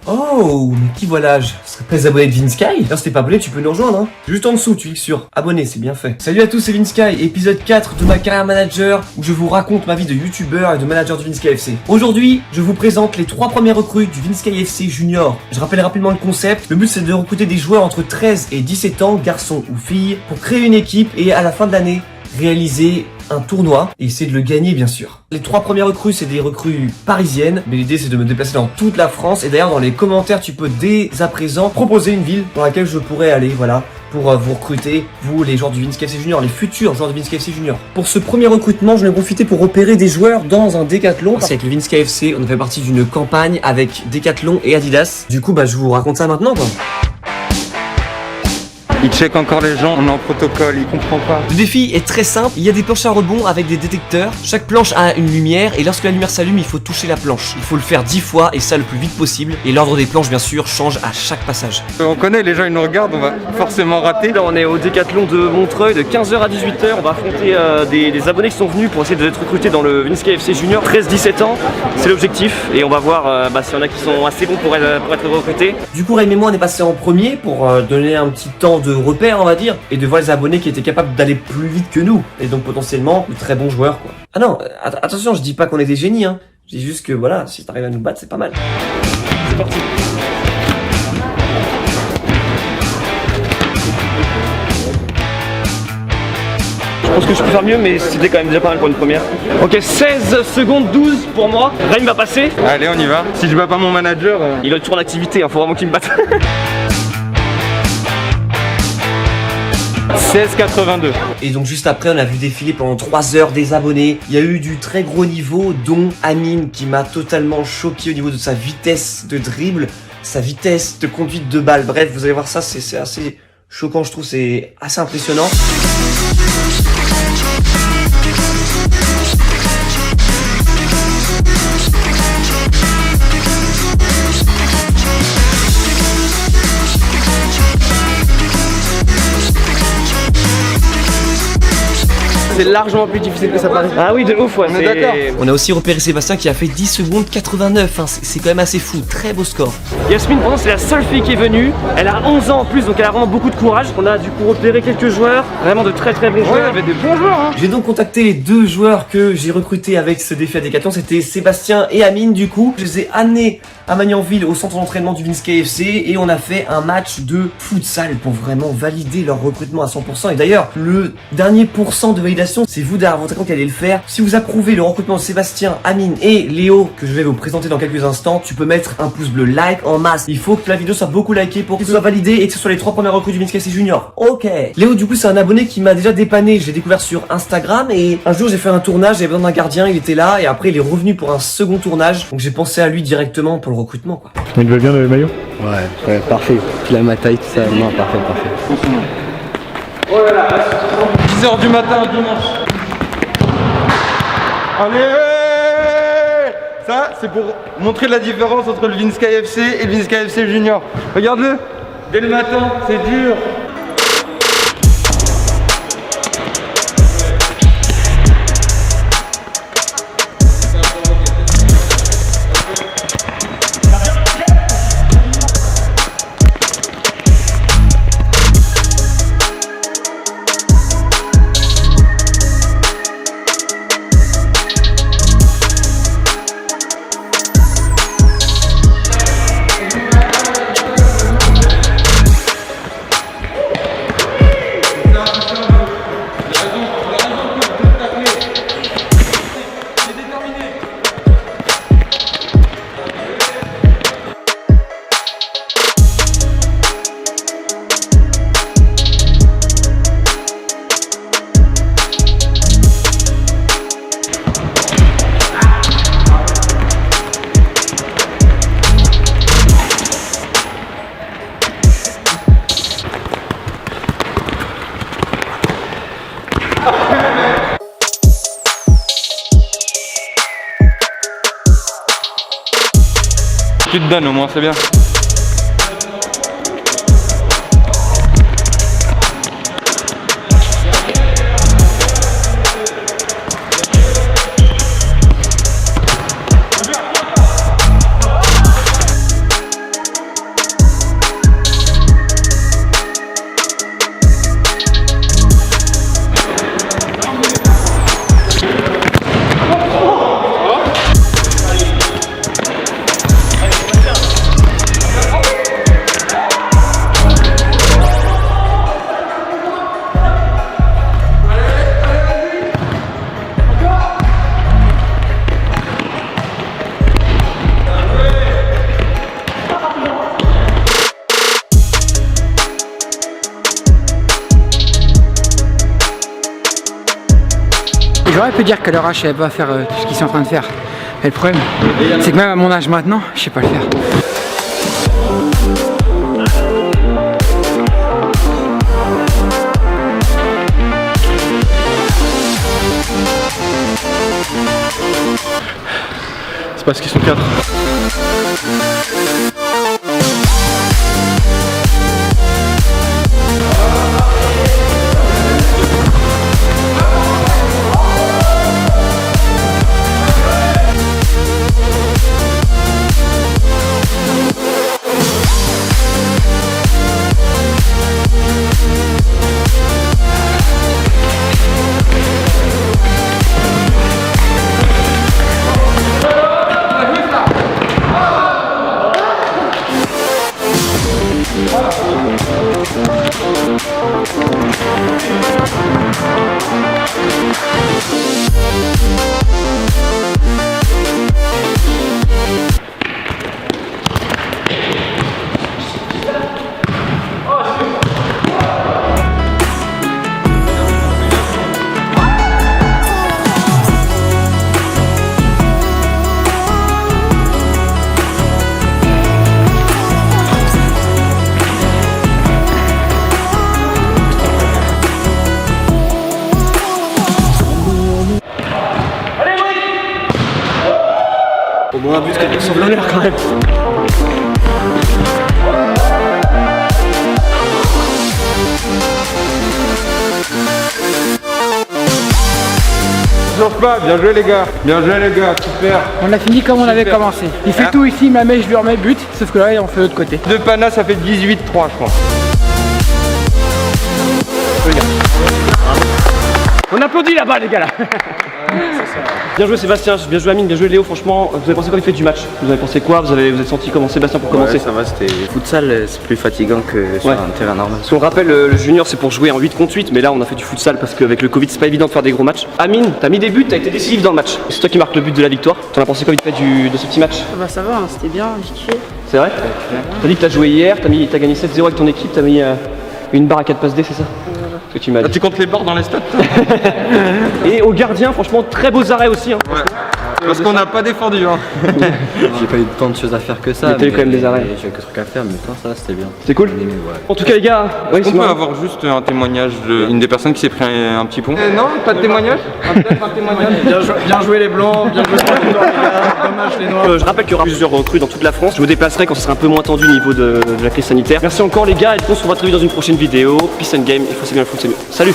Oh, mais qui voilà-je? Ce serait pas les abonnés de Vinsky? D'ailleurs, si t'es pas abonné, tu peux nous rejoindre, hein. Juste en dessous, tu cliques sur abonner, c'est bien fait. Salut à tous, c'est Vinsky, épisode 4 de ma carrière manager, où je vous raconte ma vie de youtubeur et de manager du Vinsky FC. Aujourd'hui, je vous présente les 3 premières recrues du Vinsky FC Junior. Je rappelle rapidement le concept. Le but, c'est de recruter des joueurs entre 13 et 17 ans, garçons ou filles, pour créer une équipe et à la fin de l'année, réaliser un tournoi et essayer de le gagner bien sûr. Les 3 premières recrues c'est des recrues parisiennes, mais l'idée c'est de me déplacer dans toute la France et d'ailleurs dans les commentaires tu peux dès à présent proposer une ville dans laquelle je pourrais aller, voilà, pour vous recruter, vous les joueurs du Vinsky FC Junior, les futurs joueurs du Vinsky FC Junior. Pour ce premier recrutement, je vais profiter pour repérer des joueurs dans un décathlon. C'est avec le Vinsky FC, on a fait partie d'une campagne avec Decathlon et Adidas. Du coup je vous raconte ça maintenant quoi. Il check encore les gens, on est en protocole, il comprend pas. Le défi est très simple, il y a des planches à rebond avec des détecteurs. Chaque planche a une lumière et lorsque la lumière s'allume, il faut toucher la planche. Il faut le faire 10 fois et ça le plus vite possible. Et l'ordre des planches bien sûr change à chaque passage. On connaît, les gens ils nous regardent, on va forcément rater. Là on est au décathlon de Montreuil de 15h à 18h. On va affronter des abonnés qui sont venus pour essayer d'être recrutés dans le Vinsky FC Junior. 13-17 ans, c'est l'objectif. Et on va voir s'il y en a qui sont assez bons pour être recrutés. Du coup Raym et moi on est passé en premier pour donner un petit temps de repère on va dire, et de voir les abonnés qui étaient capables d'aller plus vite que nous, et donc potentiellement de très bons joueurs quoi. Ah non, attention, je dis pas qu'on est des génies hein, je dis juste que voilà, si t'arrives à nous battre c'est pas mal. C'est parti. Je pense que je peux faire mieux, mais c'était quand même déjà pas mal pour une première. Ok, 16 secondes 12 pour moi. Raym va passer. Allez, on y va. Si je bats pas mon manager... Il a toujours en activité, hein, faut vraiment qu'il me batte. 16,82. Et donc juste après on a vu défiler pendant 3 heures des abonnés. Il y a eu du très gros niveau, dont Amine qui m'a totalement choqué au niveau de sa vitesse de dribble, sa vitesse de conduite de balle. Bref, vous allez voir ça, c'est assez choquant je trouve, c'est assez impressionnant. C'est largement plus difficile que ça paraît. Ah oui, de ouf, ouais. On est d'accord. On a aussi repéré Sébastien qui a fait 10 secondes 89, hein. C'est quand même assez fou, très beau score. Yasmine, pendant c'est la seule fille qui est venue. Elle a 11 ans en plus, donc elle a vraiment beaucoup de courage. On a du coup repéré quelques joueurs, vraiment de très bons joueurs. il y avait des bons joueurs hein. J'ai donc contacté les 2 joueurs que j'ai recrutés avec ce défi à Decathlon, c'était Sébastien et Amine du coup. Je les ai amenés à Magnanville au centre d'entraînement du Vinsky FC et on a fait un match de futsal pour vraiment valider leur recrutement à 100%. Et d'ailleurs, le dernier pourcent de validation, c'est vous derrière votre écran qui allez le faire. Si vous approuvez le recrutement de Sébastien, Amine et Léo, que je vais vous présenter dans quelques instants, tu peux mettre un pouce bleu, like en masse. Il faut que la vidéo soit beaucoup likée pour que ce soit validé et que ce soit les 3 premières recrues du Vinsky FC Junior. Ok. Léo, du coup, c'est un abonné qui m'a déjà dépanné. Je l'ai découvert sur Instagram et un jour j'ai fait un tournage, j'avais besoin d'un gardien, il était là et après il est revenu pour un second tournage. Donc j'ai pensé à lui directement pour le recrutement quoi. Il va bien le maillot? Ouais, parfait. Il a ma taille, tout ça. Non, parfait. 10h du matin, dimanche. Allez! Ça, c'est pour montrer la différence entre le Vinsky FC et le Vinsky FC Junior. Regarde-le! Dès le matin, c'est dur. Tu te donnes au moins, c'est bien. J'aurais pu dire qu'à leur âge, je savais pas faire tout ce qu'ils sont en train de faire. Et le problème, c'est que même à mon âge maintenant, je sais pas le faire. C'est parce qu'ils sont 4. Au moins un but qui ressemble à l'heure quand même. Change pas, bien joué les gars. Bien joué les gars, super. On a fini comme on avait commencé. Il fait tout ici, il me la met, je lui remets but, sauf que là, on fait de l'autre côté. Deux panas, ça fait 18-3 je crois. On applaudit là-bas les gars là. Bien joué Sébastien, bien joué Amine, bien joué Léo, franchement, vous avez pensé quoi du fait du match? Vous avez pensé quoi? Vous êtes senti comment Sébastien pour commencer? Ça va, c'était futsal, c'est plus fatigant que sur un terrain normal. Parce qu'on rappelle, le junior c'est pour jouer en 8 contre 8, mais là on a fait du futsal parce qu'avec le Covid c'est pas évident de faire des gros matchs. Amine, t'as mis des buts, t'as été décisif dans le match. C'est toi qui marque le but de la victoire. T'en as pensé quoi vite fait de ce petit match? Bah ça va, hein, c'était bien, j'ai kiffé. C'est vrai? T'as dit que t'as joué hier, t'as gagné 7-0 avec ton équipe, t'as mis une barre à 4 passes D, c'est ça? Ce que tu m'as dit. Tu comptes les bords dans les stats? Et au gardien, franchement, très beaux arrêts aussi. Hein. Ouais. Parce qu'on n'a pas défendu. Hein. J'ai pas eu tant de choses à faire que ça. Mais t'as eu quand même des arrêts. J'ai quelques trucs à faire, mais ça va, c'était bien. C'est cool? Ouais. En tout cas, les gars, ouais, On peut avoir juste un témoignage d'une des personnes qui s'est pris un petit pont. Non, pas de témoignage? Un témoignage. Bien joué les blancs, bien joué les noirs, les gars. Dommage les noirs. Je rappelle qu'il y aura plusieurs recrues dans toute la France. Je me déplacerai quand ce sera un peu moins tendu au niveau de la crise sanitaire. Merci encore les gars et on se revoit très vite dans une prochaine vidéo. Peace and game, il faut c'est bien le foot, c'est mieux. Salut!